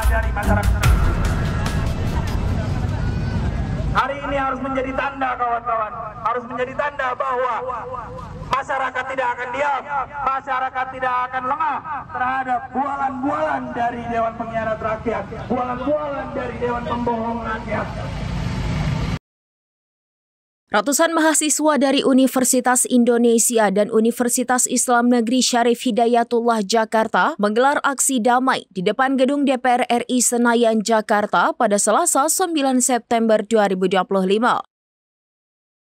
dari masyarakat. Hari ini harus menjadi tanda, kawan-kawan, harus menjadi tanda bahwa masyarakat tidak akan diam, masyarakat tidak akan lengah terhadap bualan-bualan dari Dewan Pengkhianat Rakyat, bualan-bualan dari Dewan Pembohong Rakyat. Ratusan mahasiswa dari Universitas Indonesia dan Universitas Islam Negeri Syarif Hidayatullah Jakarta menggelar aksi damai di depan gedung DPR RI Senayan, Jakarta pada Selasa 9 September 2025.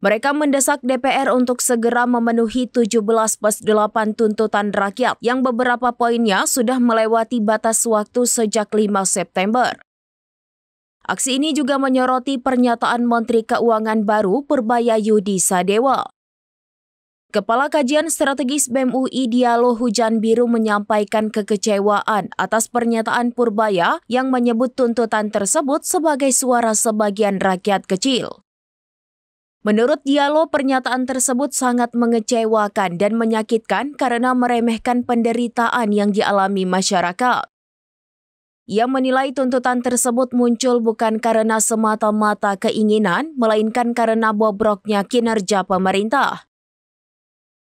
Mereka mendesak DPR untuk segera memenuhi 17+8 tuntutan rakyat yang beberapa poinnya sudah melewati batas waktu sejak 5 September. Aksi ini juga menyoroti pernyataan Menteri Keuangan baru Purbaya Yudi Sadewa. Kepala Kajian Strategis BEM UI Dialog Hujan Biru menyampaikan kekecewaan atas pernyataan Purbaya yang menyebut tuntutan tersebut sebagai suara sebagian rakyat kecil. Menurut Dialog, pernyataan tersebut sangat mengecewakan dan menyakitkan karena meremehkan penderitaan yang dialami masyarakat. Ia menilai tuntutan tersebut muncul bukan karena semata-mata keinginan, melainkan karena bobroknya kinerja pemerintah.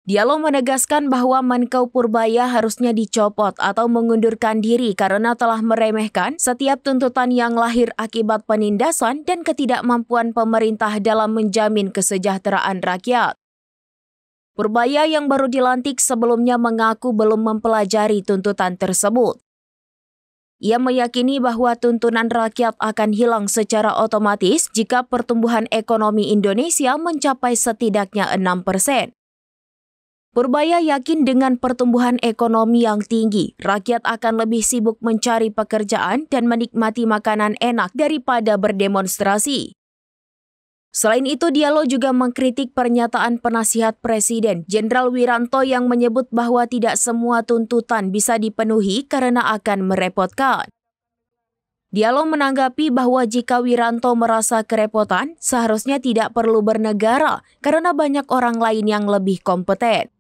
Dialog menegaskan bahwa Menkeu Purbaya harusnya dicopot atau mengundurkan diri karena telah meremehkan setiap tuntutan yang lahir akibat penindasan dan ketidakmampuan pemerintah dalam menjamin kesejahteraan rakyat. Purbaya yang baru dilantik sebelumnya mengaku belum mempelajari tuntutan tersebut. Ia meyakini bahwa tuntunan rakyat akan hilang secara otomatis jika pertumbuhan ekonomi Indonesia mencapai setidaknya 6%. Purbaya yakin dengan pertumbuhan ekonomi yang tinggi, rakyat akan lebih sibuk mencari pekerjaan dan menikmati makanan enak daripada berdemonstrasi. Selain itu, Dialog juga mengkritik pernyataan penasihat Presiden Jenderal Wiranto yang menyebut bahwa tidak semua tuntutan bisa dipenuhi karena akan merepotkan. Dialog menanggapi bahwa jika Wiranto merasa kerepotan, seharusnya tidak perlu bernegara karena banyak orang lain yang lebih kompeten.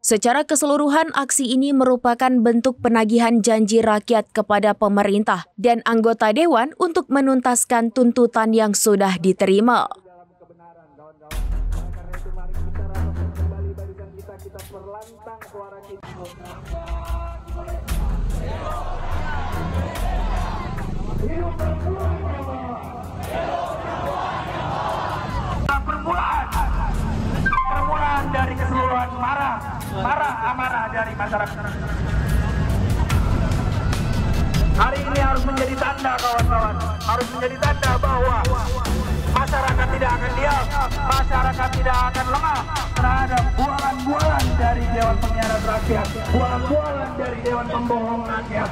Secara keseluruhan, aksi ini merupakan bentuk penagihan janji rakyat kepada pemerintah dan anggota dewan untuk menuntaskan tuntutan yang sudah diterima. Permulaan dari keseluruhan amarah dari masyarakat. Hari ini harus menjadi tanda, kawan-kawan, harus menjadi tanda bahwa masyarakat tidak akan diam, masyarakat tidak akan lengah terhadap bualan-bualan dari Dewan Pengkhianat Rakyat, bualan-bualan dari Dewan Pembohong Rakyat.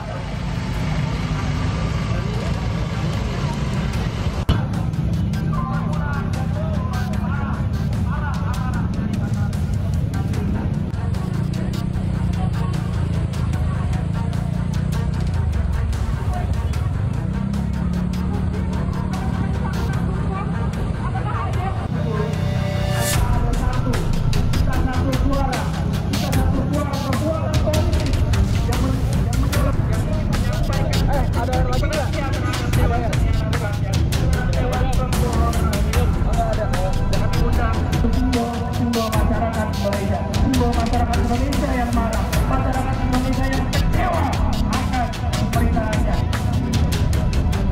Masyarakat Indonesia yang marah, masyarakat Indonesia yang kecewa akan pemerintahannya.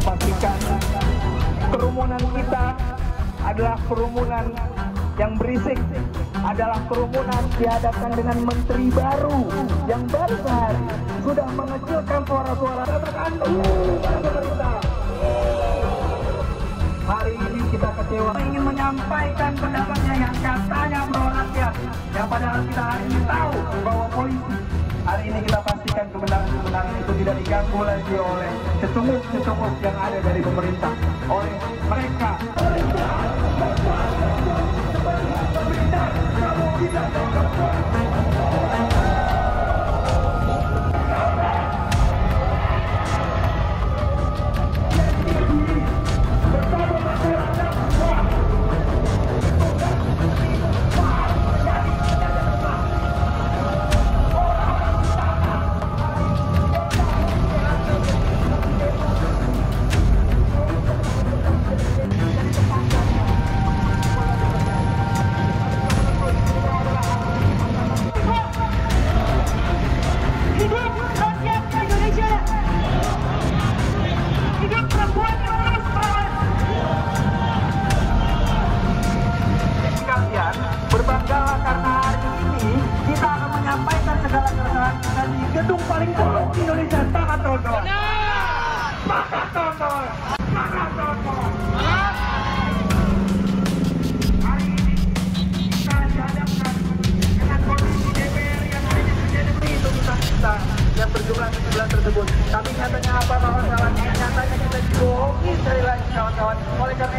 Pastikan kerumunan kita adalah kerumunan yang berisik, adalah kerumunan dihadapkan dengan menteri baru yang baru sehari sudah mengecilkan suara-suara pemerintah. Hari ini kita kecewa, ingin menyampaikan pendapatnya yang katanya pro rakyat, yang padahal kita hari ini tahu bahwa polisi. Hari ini kita pastikan kebenaran itu tidak diganggu lagi oleh cecunguk-cecunguk yang ada dari pemerintah, oleh mereka.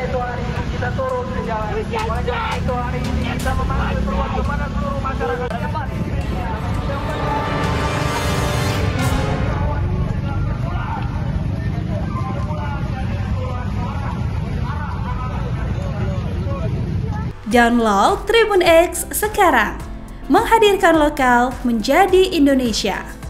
itu hari ini kita turun ke jalan. Oleh karena itu hari ini kita memanggil kepada seluruh masyarakat Jabar. Download Tribun X sekarang, menghadirkan lokal menjadi Indonesia.